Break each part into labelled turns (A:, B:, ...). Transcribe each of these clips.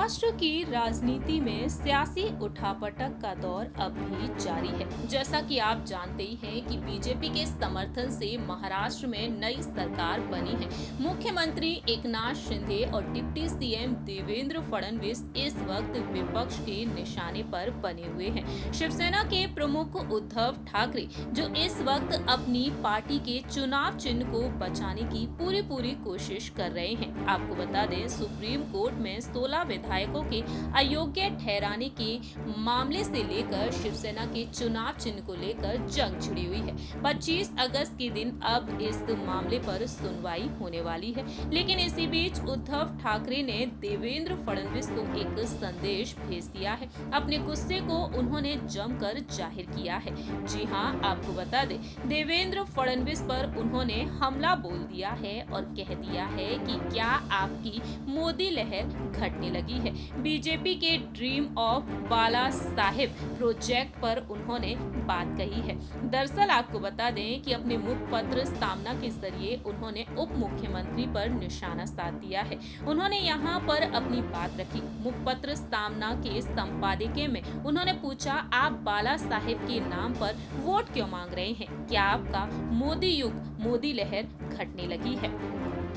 A: महाराष्ट्र की राजनीति में सियासी उठापटक का दौर अब भी जारी है। जैसा कि आप जानते ही हैं कि बीजेपी के समर्थन से महाराष्ट्र में नई सरकार बनी है। मुख्यमंत्री एकनाथ शिंदे और डिप्टी सीएम देवेंद्र फडणवीस इस वक्त विपक्ष के निशाने पर बने हुए हैं। शिवसेना के प्रमुख उद्धव ठाकरे जो इस वक्त अपनी पार्टी के चुनाव चिन्ह को बचाने की पूरी कोशिश कर रहे हैं। आपको बता दें, सुप्रीम कोर्ट में 16 विधायकों के अयोग्य ठहराने के मामले से लेकर शिवसेना के चुनाव चिन्ह को लेकर जंग छिड़ी हुई है। 25 अगस्त के दिन अब इस मामले पर सुनवाई होने वाली है। लेकिन इसी बीच उद्धव ठाकरे ने देवेंद्र फडणवीस को एक संदेश भेज दिया है। अपने गुस्से को उन्होंने जमकर जाहिर किया है। जी हाँ, आपको बता दें, देवेंद्र फडणवीस पर उन्होंने हमला बोल दिया है और कह दिया है कि क्या आपकी मोदी लहर घटने लगी है। बीजेपी के dream of Balasaheb project पर उन्होंने बात कही है। दरअसल आपको बता दें कि अपने मुखपत्र स्थापना के जरिए उन्होंने उप मुख्यमंत्री पर निशाना साध दिया है। उन्होंने यहाँ पर अपनी बात रखी। मुखपत्र स्थापना के संपादकीय में उन्होंने पूछा, आप बाला साहेब के नाम पर वोट क्यों मांग रहे हैं? क्या आपका मोदी युग, मोदी लहर घटने लगी है?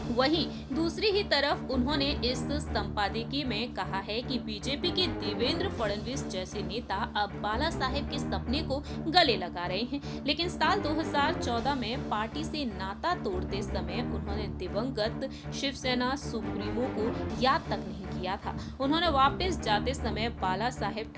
A: वहीं दूसरी ही तरफ उन्होंने इस संपादकीय में कहा है कि बीजेपी के देवेंद्र फडणवीस जैसे नेता अब बाला साहेब के सपने को गले लगा रहे हैं। लेकिन साल 2014 में पार्टी से नाता तोड़ते समय उन्होंने दिवंगत शिवसेना सुप्रीमो को याद तक नहीं किया था। उन्होंने वापस जाते समय बाला साहेब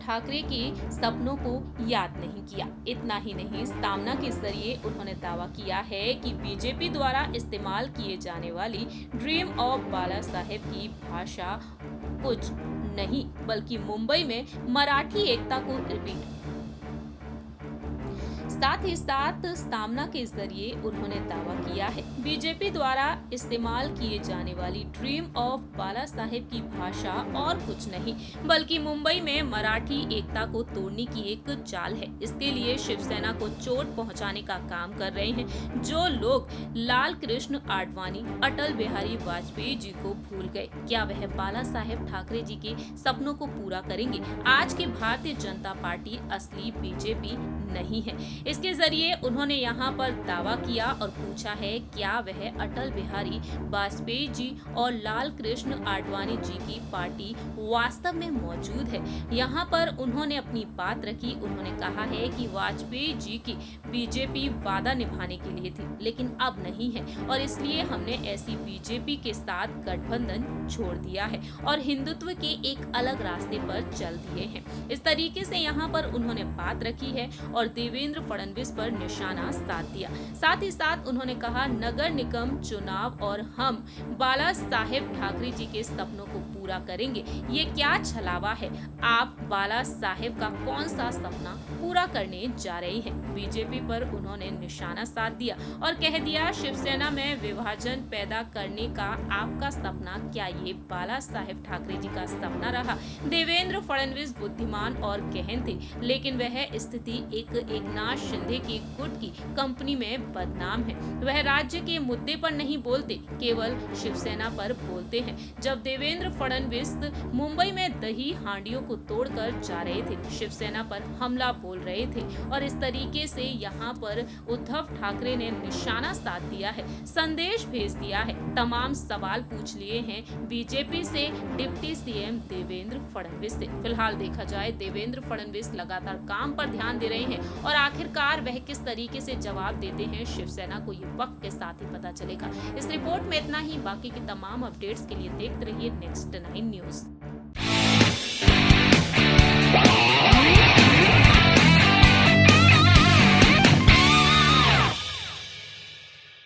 A: ठाकरे के सपनों को याद नहीं किया। इतना ही नहीं, स्थापना के जरिए उन्होंने दावा किया है कि बीजेपी द्वारा इस्तेमाल किए जाने वाली ड्रीम ऑफ बाला साहेब की भाषा कुछ नहीं बल्कि मुंबई में मराठी एकता को रिपीट। साथ ही साथ स्थापना के जरिए उन्होंने दावा किया है, बीजेपी द्वारा इस्तेमाल किए जाने वाली ड्रीम ऑफ बाला साहेब की भाषा और कुछ नहीं बल्कि मुंबई में मराठी एकता को तोड़ने की एक चाल है। इसके लिए शिवसेना को चोट पहुंचाने का काम कर रहे हैं। जो लोग लाल कृष्ण आडवाणी, अटल बिहारी वाजपेयी जी को भूल गए, क्या वह बाला साहेब ठाकरे जी के सपनों को पूरा करेंगे? आज की भारतीय जनता पार्टी असली बीजेपी नहीं है। इसके जरिए उन्होंने यहाँ पर दावा किया और पूछा है, क्या वह अटल बिहारी वाजपेयी जी और लाल कृष्ण आडवाणी जी की पार्टी वास्तव में मौजूद है? यहाँ पर उन्होंने अपनी बात रखी। उन्होंने कहा है कि वाजपेयी जी की बीजेपी वादा निभाने के लिए थी, लेकिन अब नहीं है और इसलिए हमने ऐसी बीजेपी के साथ गठबंधन छोड़ दिया है और हिंदुत्व के एक अलग रास्ते पर चल दिए हैं। इस तरीके से यहाँ पर उन्होंने बात रखी है और देवेंद्र फडणवीस पर निशाना साध दिया। साथ ही साथ उन्होंने कहा, नगर निगम चुनाव और हम बाला साहेब ठाकरे जी के सपनों को पूरा करेंगे। ये क्या छलावा है? आप बाला साहेब का कौन सा सपना पूरा करने जा रहे हैं? बीजेपी पर उन्होंने निशाना साध दिया और कह दिया, शिवसेना में विभाजन पैदा करने का आपका सपना क्या ये बाला साहेब ठाकरे जी का सपना रहा? देवेंद्र फडणवीस बुद्धिमान और गहन थे, लेकिन वह स्थिति एकनाथ शिंदे की गुट की कंपनी में बदनाम है। वह राज्य के मुद्दे पर नहीं बोलते, केवल शिवसेना पर बोलते हैं। जब देवेंद्र फडणवीस मुंबई में दही हांडियों को तोड़कर जा रहे थे, शिवसेना पर हमला बोल रहे थे और इस तरीके से यहाँ पर उद्धव ठाकरे ने निशाना साध दिया है, संदेश भेज दिया है, तमाम सवाल पूछ लिए हैं बीजेपी से, डिप्टी सीएम देवेंद्र फडणवीस से। फिलहाल देखा जाए, देवेंद्र फडणवीस लगातार काम पर ध्यान दे रहे हैं और आखिरकार वह किस तरीके से जवाब देते हैं शिवसेना को ये वक्त के साथ ही पता चलेगा। इस रिपोर्ट में इतना ही। बाकी की तमाम अपडेट्स के लिए देखते रहिए नेक्स्ट 9 न्यूज।